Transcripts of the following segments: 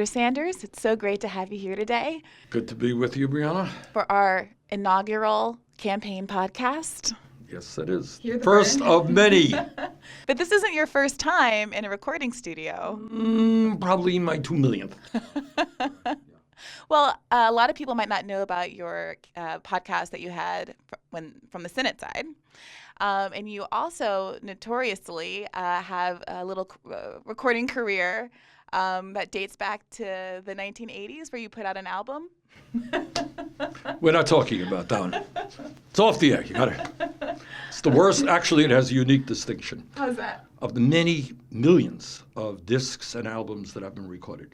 Dr. Sanders, it's so great to have you here today Good to be with you, Briahna. for our inaugural campaign podcast. Yes, it is. Here the First Bern. of many. But this isn't your first time in a recording studio. Probably my 2 millionth. Well, a lot of people might not know about your podcast that you had from the Senate side. And you also notoriously have a little recording career that dates back to the 1980s where you put out an album. We're not talking about that one. It's off the air. You got it. It's the worst. Actually, it has a unique distinction. How's that? Of the many millions of discs and albums that have been recorded,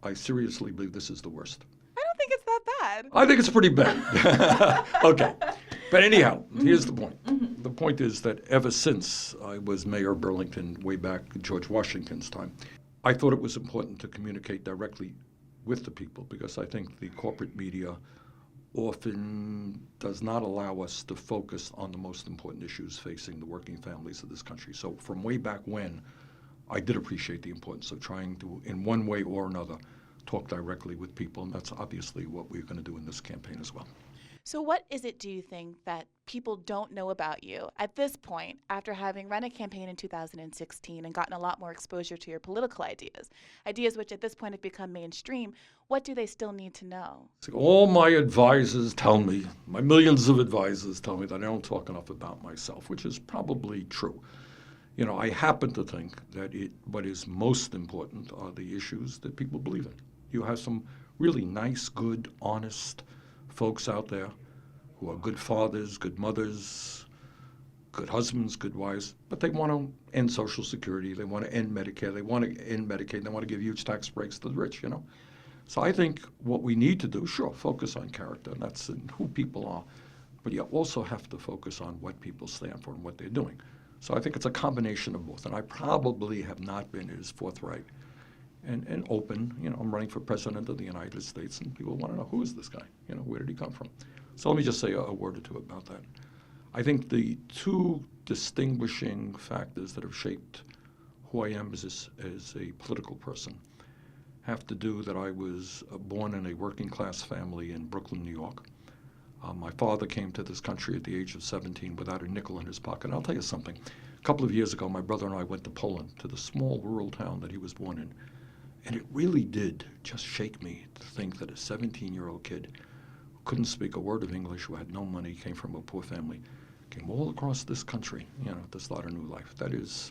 I seriously believe this is the worst. I don't think it's that bad. I think it's pretty bad. Okay. But anyhow, here's the point. The point is that ever since I was mayor of Burlington way back in George Washington's time, I thought it was important to communicate directly with the people because I think the corporate media often does not allow us to focus on the most important issues facing the working families of this country. So from way back when, I did appreciate the importance of trying to, in one way or another, talk directly with people, and that's obviously what we're going to do in this campaign as well. So what is it, do you think, that people don't know about you at this point after having run a campaign in 2016 and gotten a lot more exposure to your political ideas which at this point have become mainstream? What do they still need to know? All my advisors tell me, my millions of advisors tell me that I don't talk enough about myself, which is probably true. You know, I happen to think that what is most important are the issues that people believe in. You have some really nice, good, honest folks out there who are good fathers, good mothers, good husbands, good wives, but they want to end Social Security, they want to end Medicare, they want to end Medicaid, they want to give huge tax breaks to the rich, you know. So I think what we need to do, sure, focus on character, and that's in who people are, but you also have to focus on what people stand for and what they're doing. So I think it's a combination of both, and I probably have not been as forthright and open. You know, I'm running for president of the United States, and people want to know, who is this guy? You know, where did he come from? So let me just say a word or two about that. I think the two distinguishing factors that have shaped who I am as a political person have to do that I was born in a working class family in Brooklyn, New York. My father came to this country at the age of 17 without a nickel in his pocket. And I'll tell you something. A couple of years ago, my brother and I went to Poland, to the small rural town that he was born in. And it really did just shake me to think that a 17-year-old kid who couldn't speak a word of English, who had no money, came from a poor family, came all across this country, you know, to start a new life. That is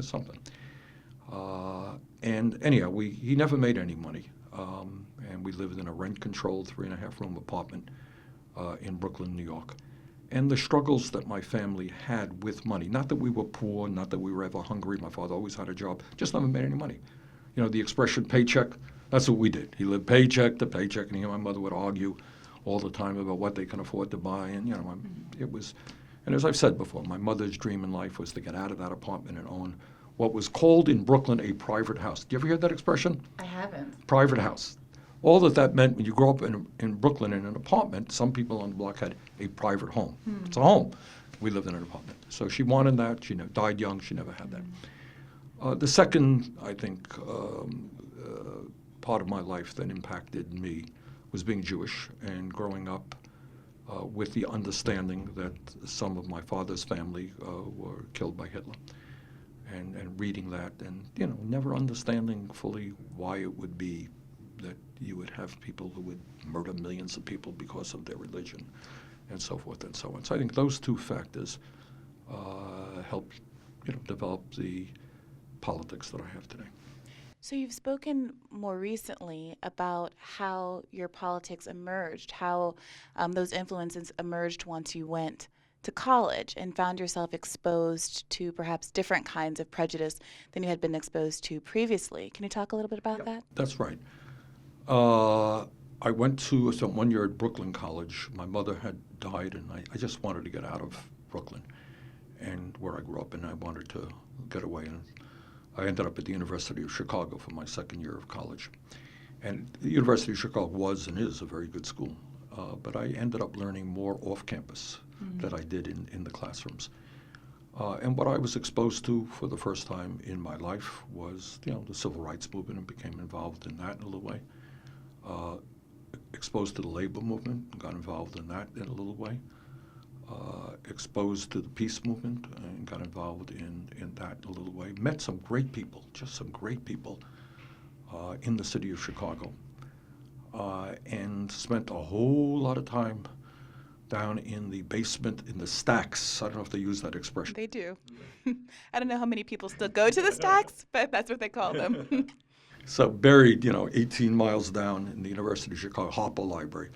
something. And anyhow, he never made any money. And we lived in a rent-controlled 3.5-room apartment in Brooklyn, New York. And the struggles that my family had with money, not that we were poor, not that we were ever hungry, my father always had a job, just never made any money. You know, the expression paycheck, that's what we did. He lived paycheck to paycheck, and he and my mother would argue all the time about what they can afford to buy. And, you know, it was, and as I've said before, my mother's dream in life was to get out of that apartment and own what was called in Brooklyn a private house. Do you ever hear that expression? I haven't. Private house. All that meant when you grow up in Brooklyn in an apartment, some people on the block had a private home. It's a home. We lived in an apartment. So she wanted that. She died young. She never had that. The second, I think, part of my life that impacted me was being Jewish and growing up with the understanding that some of my father's family were killed by Hitler. And reading that and, you know, never understanding fully why it would be that you would have people who would murder millions of people because of their religion and so forth and so on. So I think those two factors helped, you know, develop the politics that I have today. So you've spoken more recently about how your politics emerged, how those influences emerged once you went to college and found yourself exposed to perhaps different kinds of prejudice than you had been exposed to previously. Can you talk a little bit about that? That's right. I went to 1 year at Brooklyn College. My mother had died, and I just wanted to get out of Brooklyn and where I grew up, and I wanted to get away. And I ended up at the University of Chicago for my second year of college. And the University of Chicago was and is a very good school, but I ended up learning more off campus than I did in the classrooms. And what I was exposed to for the first time in my life was, the civil rights movement, and became involved in that in a little way. Exposed to the labor movement, and got involved in that in a little way. Exposed to the peace movement and got involved in that in a little way. Met some great people, just some great people in the city of Chicago. And spent a whole lot of time down in the basement, in the stacks. I don't know if they use that expression. They do. I don't know how many people still go to the stacks, but that's what they call them. So buried, 18 miles down in the University of Chicago Harper Library,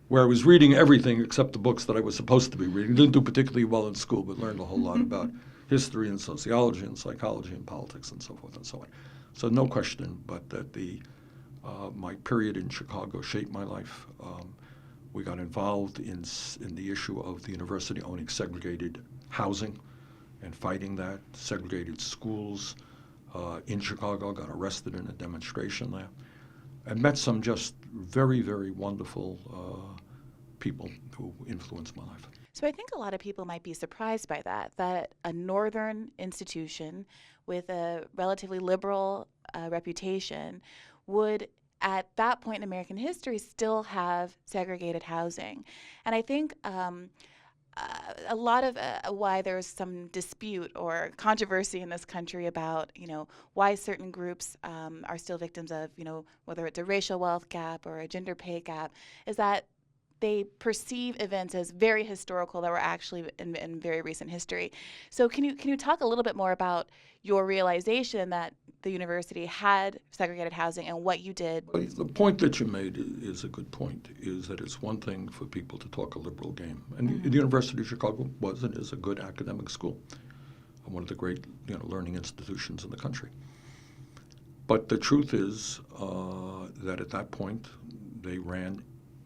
where I was reading everything except the books that I was supposed to be reading. Didn't do particularly well in school, but learned a whole lot about history and sociology and psychology and politics and so forth and so on. So no question but that my period in Chicago shaped my life. We got involved in the issue of the university owning segregated housing and fighting that, segregated schools in Chicago, got arrested in a demonstration there, and met some just very, very wonderful people who influenced my life. So I think a lot of people might be surprised by that a northern institution with a relatively liberal reputation would, at that point in American history, still have segregated housing. And I think a lot of why there's some dispute or controversy in this country about, why certain groups are still victims of, whether it's a racial wealth gap or a gender pay gap, is that they perceive events as very historical that were actually in very recent history. So can you talk a little bit more about your realization that the university had segregated housing and what you did? Well, the point that you made is a good point, is that it's one thing for people to talk a liberal game. And the University of Chicago was and is a good academic school, one of the great learning institutions in the country. But the truth is that at that point, they ran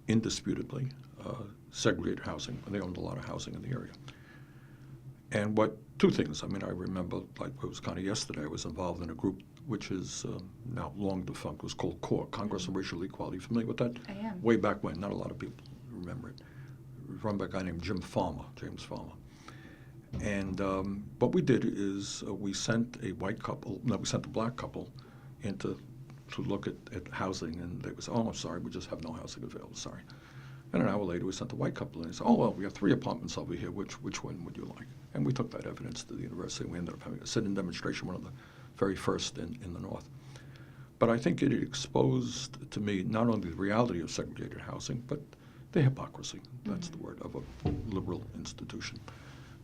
indisputably segregated housing, and they owned a lot of housing in the area. And two things. I remember, like it was kind of yesterday, I was involved in a group which is now long defunct. It was called CORE, Congress on Racial Equality. Familiar with that? I am. Way back when. Not a lot of people remember it. It was run by a guy named James Farmer. And what we did is we sent a black couple in to look at housing, and they would say, "Oh, I'm sorry, we just have no housing available, sorry." And an hour later, we sent the white couple in and said, "Oh, well, we have 3 apartments over here. Which one would you like?" And we took that evidence to the university, and we ended up having a sit-in demonstration, one of the very first in the North. But I think it exposed to me not only the reality of segregated housing, but the hypocrisy, that's the word, of a liberal institution.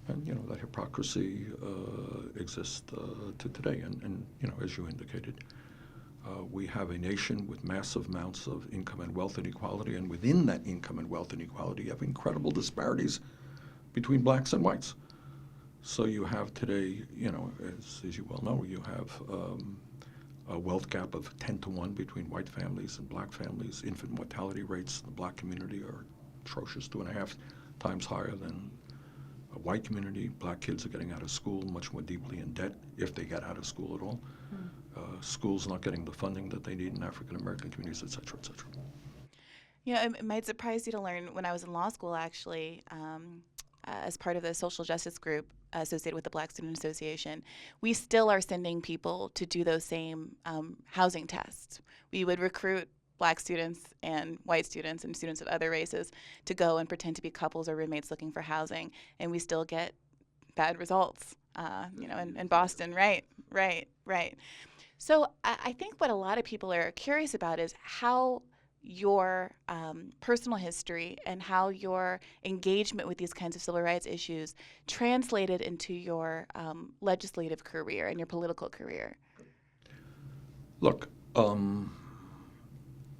And, that hypocrisy exists to today. And, as you indicated, we have a nation with massive amounts of income and wealth inequality, and within that income and wealth inequality, you have incredible disparities between blacks and whites. So you have today, as you well know, you have a wealth gap of 10-to-1 between white families and black families. Infant mortality rates in the black community are atrocious, 2.5 times higher than a white community. Black kids are getting out of school much more deeply in debt, if they get out of school at all. Schools not getting the funding that they need in African-American communities, et cetera, et cetera. It might surprise you to learn, when I was in law school, actually, as part of the social justice group associated with the Black Student Association, we still are sending people to do those same housing tests. We would recruit black students and white students and students of other races to go and pretend to be couples or roommates looking for housing, and we still get bad results, in Boston. Right. So I think what a lot of people are curious about is how your personal history and how your engagement with these kinds of civil rights issues translated into your legislative career and your political career. Look,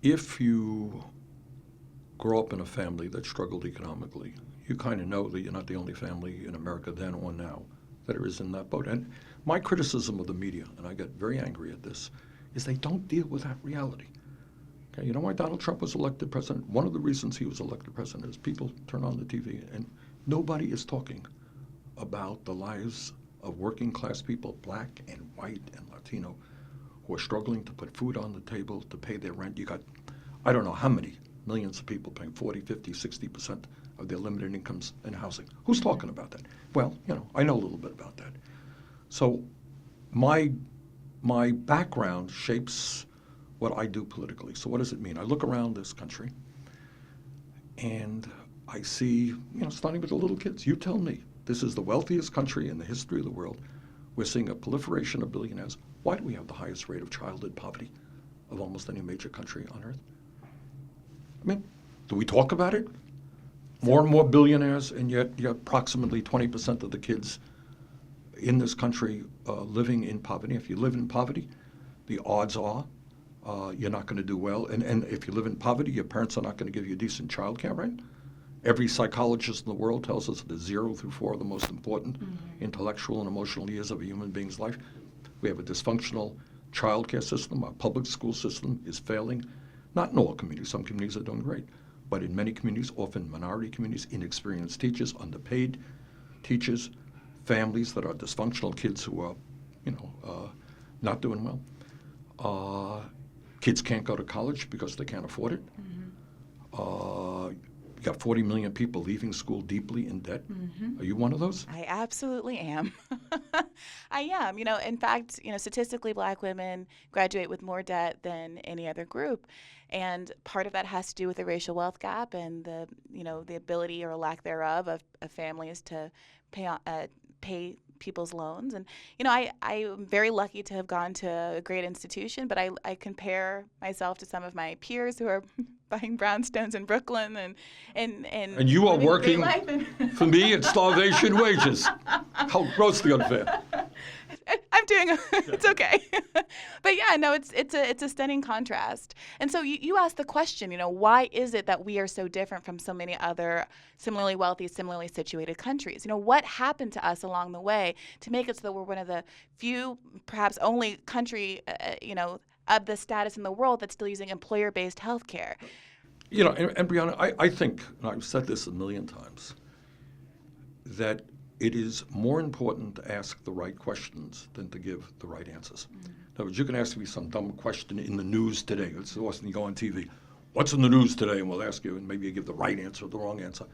if you grow up in a family that struggled economically, you kind of know that you're not the only family in America then or now that is in that boat. And my criticism of the media, and I get very angry at this, is they don't deal with that reality. Okay, you know why Donald Trump was elected president? One of the reasons he was elected president is people turn on the TV and nobody is talking about the lives of working class people, black and white and Latino, who are struggling to put food on the table, to pay their rent. You got, I don't know how many millions of people paying 40, 50, 60% of their limited incomes in housing. Who's talking about that? Well, I know a little bit about that. So my background shapes what I do politically. So what does it mean? I look around this country and I see, starting with the little kids. You tell me, this is the wealthiest country in the history of the world. We're seeing a proliferation of billionaires. Why do we have the highest rate of childhood poverty of almost any major country on earth? I mean, do we talk about it? More and more billionaires, and yet approximately 20% of the kids in this country living in poverty. If you live in poverty, the odds are you're not going to do well. And if you live in poverty, your parents are not going to give you decent child care, right? Every psychologist in the world tells us that 0 through 4 are the most important intellectual and emotional years of a human being's life. We have a dysfunctional child care system. Our public school system is failing. Not in all communities. Some communities are doing great. But in many communities, often minority communities, inexperienced teachers, underpaid teachers, families that are dysfunctional, kids who are, not doing well. Kids can't go to college because they can't afford it. You got 40 million people leaving school deeply in debt. Are you one of those? I absolutely am. I am. In fact, statistically, Black women graduate with more debt than any other group. And part of that has to do with the racial wealth gap and the ability or lack thereof of families to pay people's loans. And, I'm very lucky to have gone to a great institution, but I compare myself to some of my peers who are buying brownstones in Brooklyn and you are working, for me, it's starvation wages. How grossly unfair. I'm doing it's okay. But yeah, no, it's a stunning contrast. And so you asked the question, why is it that we are so different from so many other similarly wealthy, similarly situated countries? What happened to us along the way to make it so that we're one of the few, perhaps only country, of the status in the world that's still using employer-based health care? And Briahna, I think, and I've said this a million times, that it is more important to ask the right questions than to give the right answers. In other words, you can ask me some dumb question in the news today. It's awesome, you go on TV. What's in the news today? And we'll ask you, and maybe you give the right answer or the wrong answer.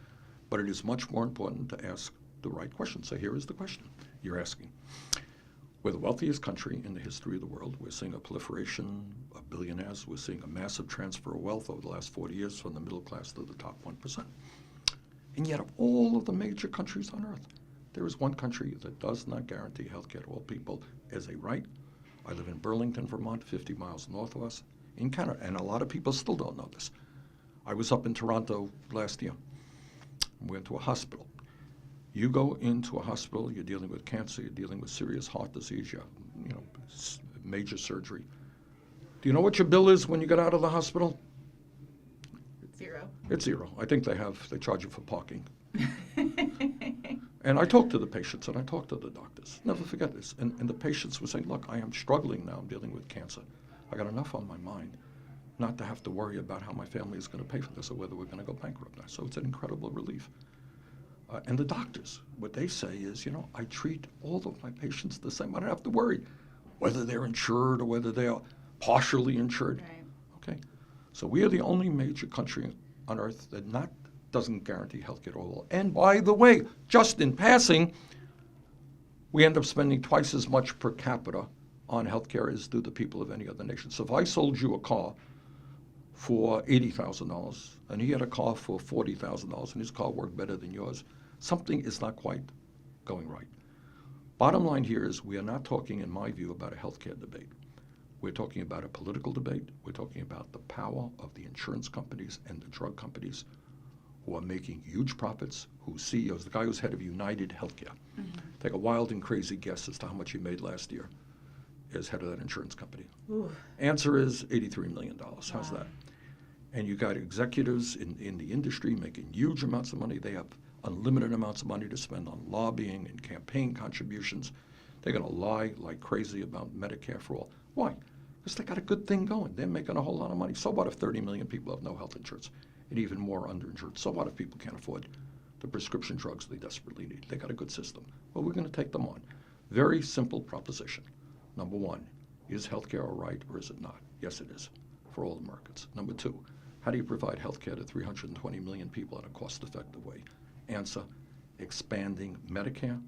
But it is much more important to ask the right question. So here is the question you're asking. We're the wealthiest country in the history of the world. We're seeing a proliferation of billionaires. We're seeing a massive transfer of wealth over the last 40 years from the middle class to the top 1%. And yet of all of the major countries on earth, there is one country that does not guarantee health care to all people as a right. I live in Burlington, Vermont, 50 miles north of us, in Canada, and a lot of people still don't know this. I was up in Toronto last year. We went to a hospital. You go into a hospital, you're dealing with cancer, you're dealing with serious heart disease, major surgery. Do you know what your bill is when you get out of the hospital? 0. It's 0. I think they charge you for parking. And I talked to the patients and I talked to the doctors. Never forget this. And the patients were saying, look, I am struggling now. I'm dealing with cancer. I got enough on my mind not to have to worry about how my family is going to pay for this or whether we're going to go bankrupt. So it's an incredible relief. And the doctors, what they say is, I treat all of my patients the same. I don't have to worry whether they're insured or whether they are partially insured. Right. Okay? So we are the only major country on earth that doesn't guarantee health care to all. And by the way, just in passing, we end up spending twice as much per capita on health care as do the people of any other nation. So if I sold you a car for $80,000 and he had a car for $40,000 and his car worked better than yours, something is not quite going right. Bottom line here is we are not talking, in my view, about a healthcare debate. We're talking about a political debate. We're talking about the power of the insurance companies and the drug companies who are making huge profits, whose CEOs, the guy who's head of United Healthcare, take a wild and crazy guess as to how much he made last year as head of that insurance company. Ooh. Answer is $83 million. How's that? And you got executives in the industry making huge amounts of money. They have unlimited amounts of money to spend on lobbying and campaign contributions. They're going to lie like crazy about Medicare for all. Why? Because they got a good thing going. They're making a whole lot of money. So what if 30 million people have no health insurance and even more underinsured? So what if people can't afford the prescription drugs they desperately need? They got a good system. Well, we're going to take them on. Very simple proposition. Number one, is healthcare a right or is it not? Yes, it is for all Americans. Number two, How do you provide health care to 320 million people in a cost-effective way? Answer, expanding Medicare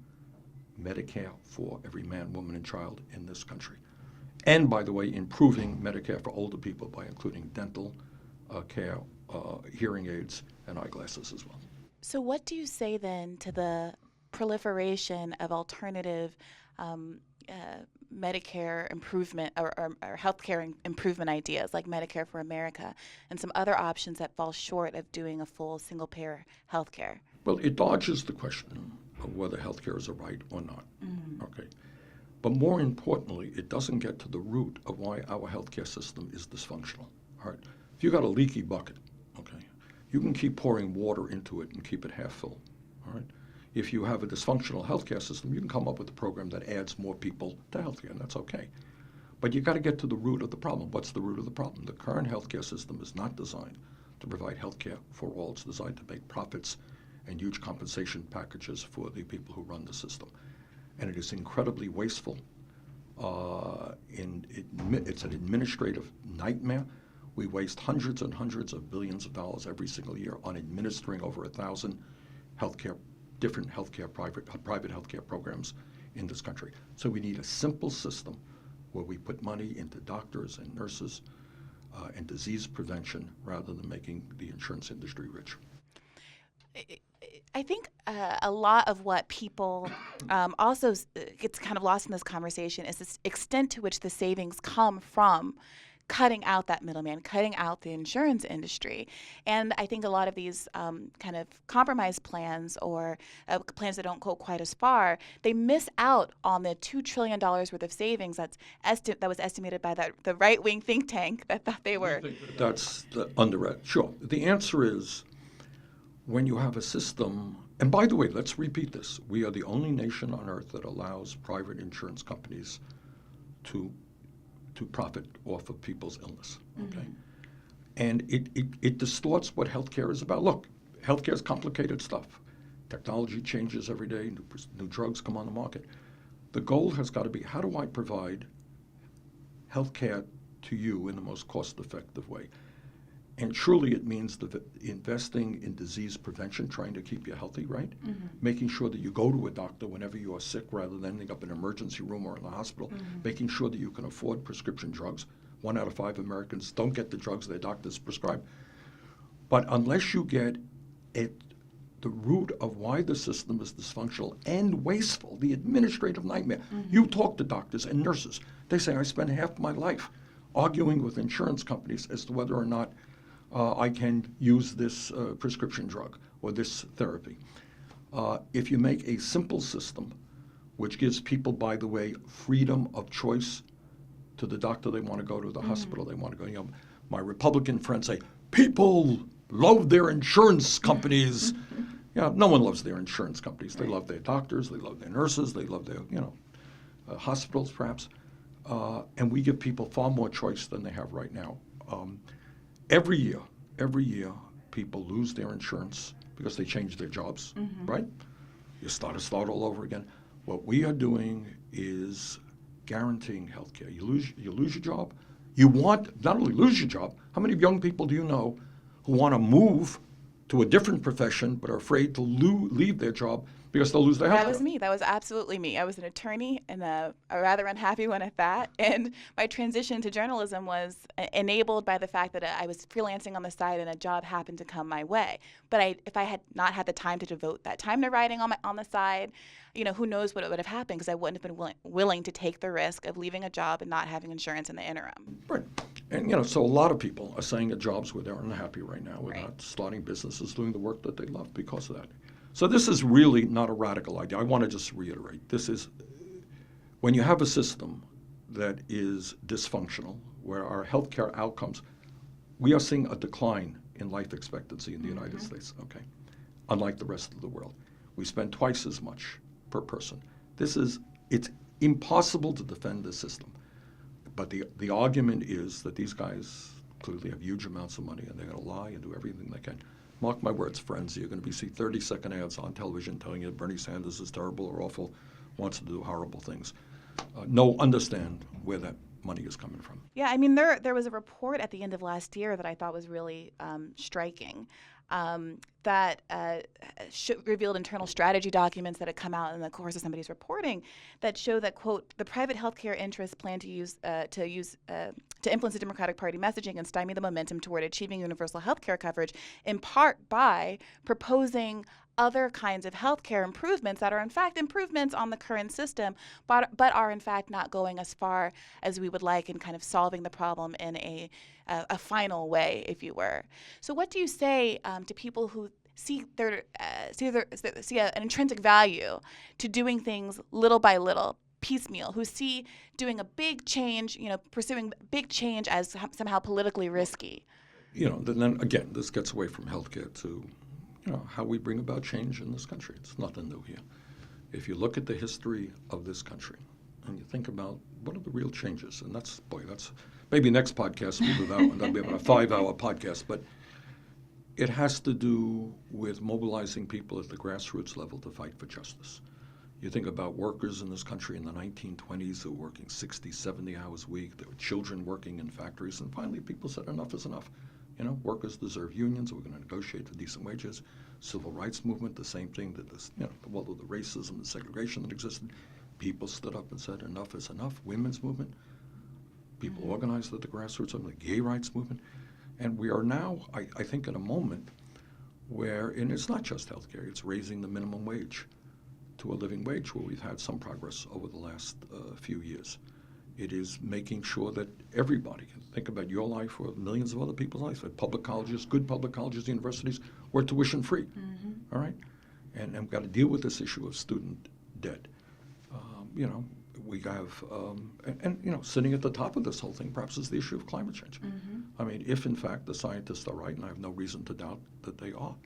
for every man, woman, and child in this country. And, by the way, improving Medicare for older people by including dental care, hearing aids, and eyeglasses as well. So what do you say then to the proliferation of alternative Medicare improvement or healthcare improvement ideas like Medicare for America and some other options that fall short of doing a full single-payer healthcare? Well, it dodges the question of whether healthcare is a right or not. Mm-hmm. Okay. But more importantly, it doesn't get to the root of why our healthcare system is dysfunctional. All right. If you got a leaky bucket, okay, you can keep pouring water into it and keep it half full. All right. If you have a dysfunctional healthcare system, you can come up with a program that adds more people to healthcare, and that's okay. But you got to get to the root of the problem. What's the root of the problem? The current healthcare system is not designed to provide healthcare for all. It's designed to make profits and huge compensation packages for the people who run the system. And it is incredibly wasteful. It's an administrative nightmare. We waste hundreds and hundreds of billions of dollars every single year on administering over 1,000 different private healthcare programs in this country. So we need a simple system where we put money into doctors and nurses and disease prevention rather than making the insurance industry rich. I think a lot of what people also gets kind of lost in this conversation is the extent to which the savings come from cutting out that middleman, cutting out the insurance industry. And I think a lot of these kind of compromise plans or plans that don't go quite as far, they miss out on the $2 trillion worth of savings that was estimated by the right-wing think tank that thought they were. That's underread. Sure. The answer is when you have a system, and by the way, let's repeat this. We are the only nation on earth that allows private insurance companies to profit off of people's illness, okay? Mm-hmm. And it distorts what healthcare is about. Look, healthcare is complicated stuff. Technology changes every day, new drugs come on the market. The goal has got to be, how do I provide healthcare to you in the most cost-effective way? And truly it means investing in disease prevention, trying to keep you healthy, right? Mm-hmm. Making sure that you go to a doctor whenever you are sick rather than ending up in an emergency room or in the hospital. Mm-hmm. Making sure that you can afford prescription drugs. 1 out of 5 Americans don't get the drugs their doctors prescribe. But unless you get at the root of why the system is dysfunctional and wasteful, the administrative nightmare. Mm-hmm. You talk to doctors and nurses. They say, I spend half my life arguing with insurance companies as to whether or not I can use this prescription drug or this therapy. If you make a simple system, which gives people, by the way, freedom of choice to the doctor they want to go to, the hospital they want to go. You know, my Republican friends say, people love their insurance companies. Yeah, no one loves their insurance companies. They love their doctors, they love their nurses, they love their, hospitals perhaps. And we give people far more choice than they have right now. Every year, people lose their insurance because they change their jobs, right? You start all over again. What we are doing is guaranteeing health care. You lose your job. You want not only lose your job, how many young people do you know who want to move to a different profession but are afraid to leave their job because they'll lose their health care? That was me. That was absolutely me. I was an attorney and a rather unhappy one at that. And my transition to journalism was enabled by the fact that I was freelancing on the side and a job happened to come my way. But if I had not had the time to devote that time to writing on the side, who knows what would have happened, because I wouldn't have been willing to take the risk of leaving a job and not having insurance in the interim. Right. And, so a lot of people are saying at jobs where they're unhappy right now without starting businesses, doing the work that they love because of that. So this is really not a radical idea. I want to just reiterate. This is, when you have a system that is dysfunctional, where our healthcare outcomes, we are seeing a decline in life expectancy in the United States, okay? Unlike the rest of the world. We spend twice as much per person. It's impossible to defend this system. But the argument is that these guys clearly have huge amounts of money and they're going to lie and do everything they can. Mark my words, friends, you're going to see 30-second ads on television telling you Bernie Sanders is terrible or awful, wants to do horrible things. Understand where that money is coming from. Yeah, I mean, there was a report at the end of last year that I thought was really striking. That revealed internal strategy documents that had come out in the course of somebody's reporting that show that, quote, the private healthcare interests plan to influence the Democratic Party messaging and stymie the momentum toward achieving universal healthcare coverage, in part by proposing other kinds of healthcare improvements that are in fact improvements on the current system, but are in fact not going as far as we would like in kind of solving the problem in a final way, if you were. So what do you say to people who see an intrinsic value to doing things little by little, piecemeal, who see doing a big change, pursuing big change as somehow politically risky? Then again, this gets away from healthcare to how we bring about change in this country. It's nothing new here. If you look at the history of this country and you think about what are the real changes, and that's maybe next podcast we'll do that one. That'll be about a 5-hour podcast, but it has to do with mobilizing people at the grassroots level to fight for justice. You think about workers in this country in the 1920s who were working 60, 70 hours a week. There were children working in factories, and finally people said enough is enough. Workers deserve unions. We're going to negotiate for decent wages. Civil rights movement, the same thing. That the racism, the segregation that existed, people stood up and said enough is enough. Women's movement, people organized at the grassroots, the gay rights movement, and we are now, I think, in a moment where, and it's not just healthcare, it's raising the minimum wage to a living wage, where we've had some progress over the last few years. It is making sure that everybody can think about your life or millions of other people's lives. At public colleges, good public colleges, universities, we're tuition free. All right? And we've got to deal with this issue of student debt. We have, sitting at the top of this whole thing perhaps is the issue of climate change. I mean, if in fact the scientists are right, and I have no reason to doubt that they are,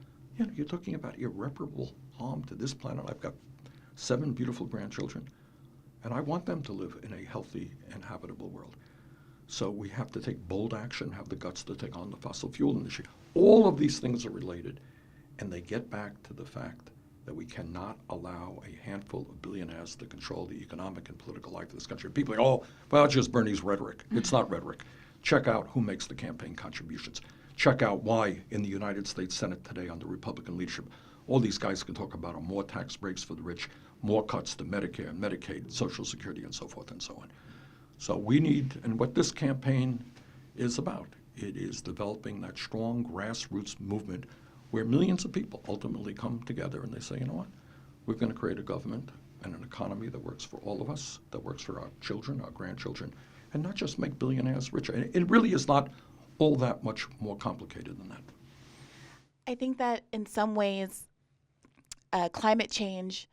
you're talking about irreparable harm to this planet. I've got 7 beautiful grandchildren, and I want them to live in a healthy and habitable world. So we have to take bold action, have the guts to take on the fossil fuel industry. All of these things are related, and they get back to the fact that we cannot allow a handful of billionaires to control the economic and political life of this country. People are it's just Bernie's rhetoric. It's not rhetoric. Check out who makes the campaign contributions. Check out why in the United States Senate today under Republican leadership, all these guys can talk about more tax breaks for the rich, more cuts to Medicare and Medicaid, Social Security, and so forth and so on. So we need, and what this campaign is about, it is developing that strong grassroots movement where millions of people ultimately come together and they say, we're going to create a government and an economy that works for all of us, that works for our children, our grandchildren, and not just make billionaires richer. And it really is not all that much more complicated than that. I think that in some ways, climate change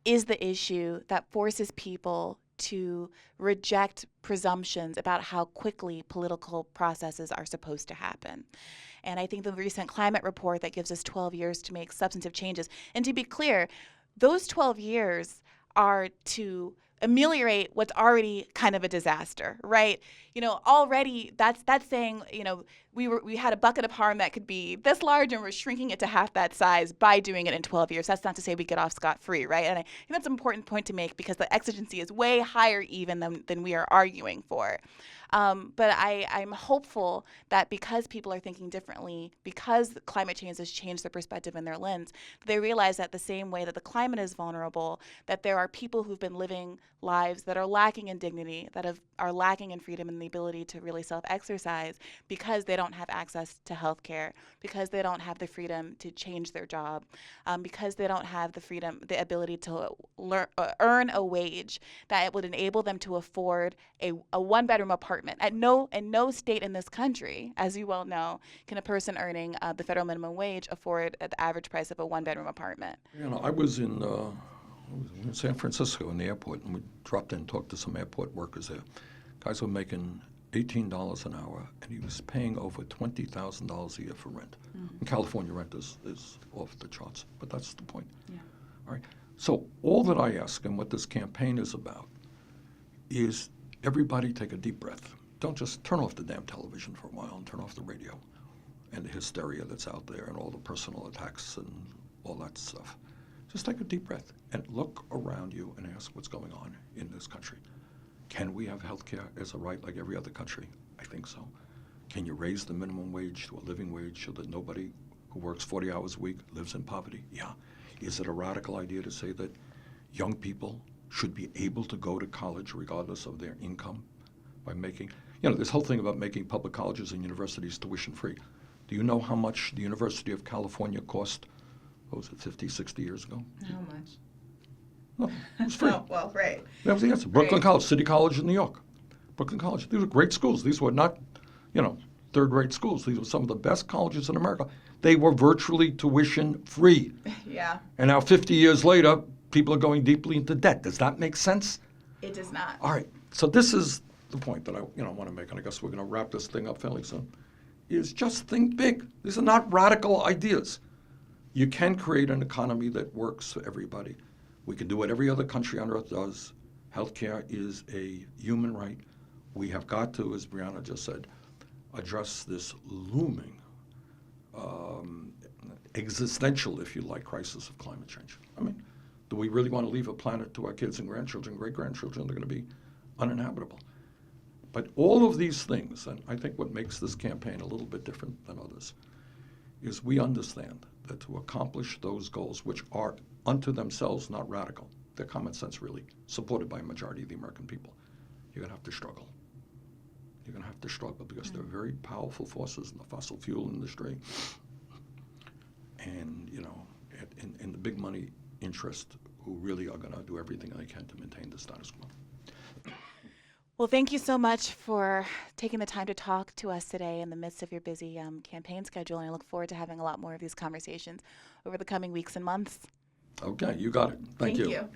is the issue that forces people to reject presumptions about how quickly political processes are supposed to happen. And I think the recent climate report that gives us 12 years to make substantive changes. And to be clear, those 12 years are to ameliorate what's already kind of a disaster, right? Already that's saying, we had a bucket of harm that could be this large and we're shrinking it to half that size by doing it in 12 years. That's not to say we get off scot-free, right? And I think that's an important point to make because the exigency is way higher even than we are arguing for. But I'm hopeful that because people are thinking differently, because climate change has changed their perspective and their lens, they realize that the same way that the climate is vulnerable, that there are people who've been living lives that are lacking in dignity, that are lacking in freedom and the ability to really self-exercise because they don't have access to health care, because they don't have the freedom to change their job, because they don't have the ability to earn a wage that would enable them to afford a one-bedroom apartment. In no state in this country, as you well know, can a person earning the federal minimum wage afford the average price of a one-bedroom apartment. I was in San Francisco in the airport, and we dropped in and talked to some airport workers there. Guys were making $18 an hour, and he was paying over $20,000 a year for rent. In California, rent is off the charts, but that's the point. Yeah. All right. So all that I ask, and what this campaign is about, is everybody take a deep breath. Don't just turn off the damn television for a while and turn off the radio and the hysteria that's out there and all the personal attacks and all that stuff. Just take a deep breath and look around you and ask what's going on in this country. Can we have health care as a right like every other country? I think so. Can you raise the minimum wage to a living wage so that nobody who works 40 hours a week lives in poverty? Yeah. Is it a radical idea to say that young people should be able to go to college regardless of their income by making, this whole thing about making public colleges and universities tuition free. Do you know how much the University of California cost, what was it, 50, 60 years ago? How much? No, it was free. Oh, well, right. That was the answer. Brooklyn Right. College, City College in New York. Brooklyn College. These were great schools. These were not, third-rate schools. These were some of the best colleges in America. They were virtually tuition free. Yeah, And now 50 years later, people are going deeply into debt. Does that make sense? it does not. All right. So this is the point that I want to make, and I guess we're going to wrap this thing up fairly soon, is just think big. These are not radical ideas. You can create an economy that works for everybody. We can do what every other country on earth does. Healthcare is a human right. We have got to, as Briahna just said, address this looming existential, if you like, crisis of climate change. I mean, do we really want to leave a planet to our kids and grandchildren, great-grandchildren? They're going to be uninhabitable. But all of these things, and I think what makes this campaign a little bit different than others, is we understand that to accomplish those goals, which are unto themselves not radical, they're common sense really, supported by a majority of the American people, you're going to have to struggle. You're going to have to struggle because there are very powerful forces in the fossil fuel industry and, in the big money interest who really are going to do everything they can to maintain the status quo. Well, thank you so much for taking the time to talk to us today in the midst of your busy campaign schedule. And I look forward to having a lot more of these conversations over the coming weeks and months. Okay, you got it. Thank you. you.